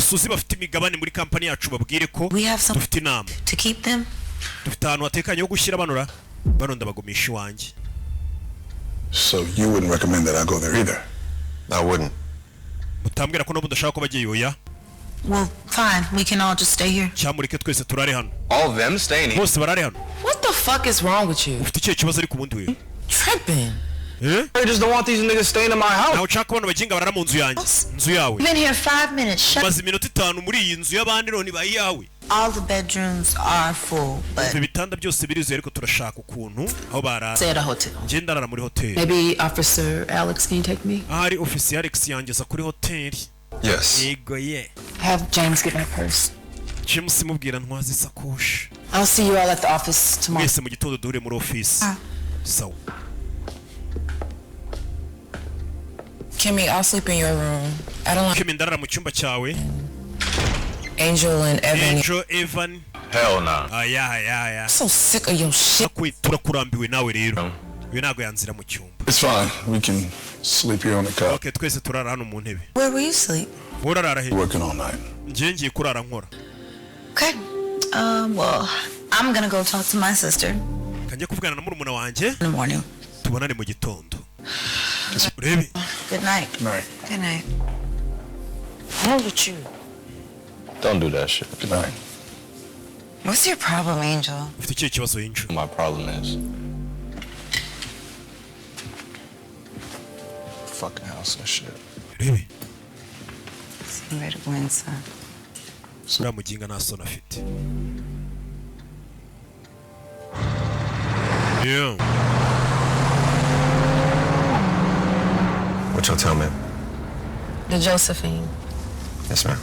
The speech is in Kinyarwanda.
abasuzi bafite imigabane muri kampani yacu babwire ko dufite inama dufite ahantu hatekanye ho gushyira bano ndabagumisha iwanjye. So you wouldn't recommend that I go there either? I wouldn't. Mutambwira ko nabo ndashaka ko bagiye yoya. Well, fine. We can all just stay here. Cyamureke twese turare hano. All of them staying here? Bose barare hano. What the fuck is wrong with you? Ufite ikibazo ari ku bundi we. Tripping. I just don't want these niggas staying in my house. Naho chaka bano baginga barara mu nzu yanjye. Nzu yawe. We've been here 5 minutes. Maze iminota 5 muri iyi nzu y'abandi none bayiyawe. All the bedrooms are full, but ibitanda byose birizuye ariko turashaka ukuntu aho barara. Stay at a hotel. Nje ndarara muri hotel. Maybe Officer Alex can take me? Ahari officer Alex yangeza kuri hotel. Yes. Yego ye. Have James get my purse. James mubwira ntwaze isakoshi. I'll see you all at the office tomorrow. Mwese mu gitondo duhure muri office. So. Kimmy, I'll sleep in your room. I don't like Kimmy ndarara mu cyumba cyawe. Angel and Evan. Angel, Evan. Hell nah. Yeah. I'm so sick of your shit. Turakurambiwe nawe rero. Uyu nago yanzira mu cyumba. It's fine. We can sleep here on the couch. Okay, twese turara hano mu ntebe. where will you sleep? Urarara he? Working all night. Nje ngiye kurara nkora. Okay. Well, I'm gonna go talk to my sister Kanjye kuvugana na murumuna wanjye. in the morning. Tubonane mu gitondo. Urebe. Good night. Good night. Good night. What's with you? Don't do that shit. Good night. What's your problem, Angel? Ufite ikihe kibazo Angel? My problem is Fucking house and shit. Urebe. You ready to win, son? Uriya muginga nta soni afite. Yeah. what y'all tell me. The Josephine. Yes, ma'am.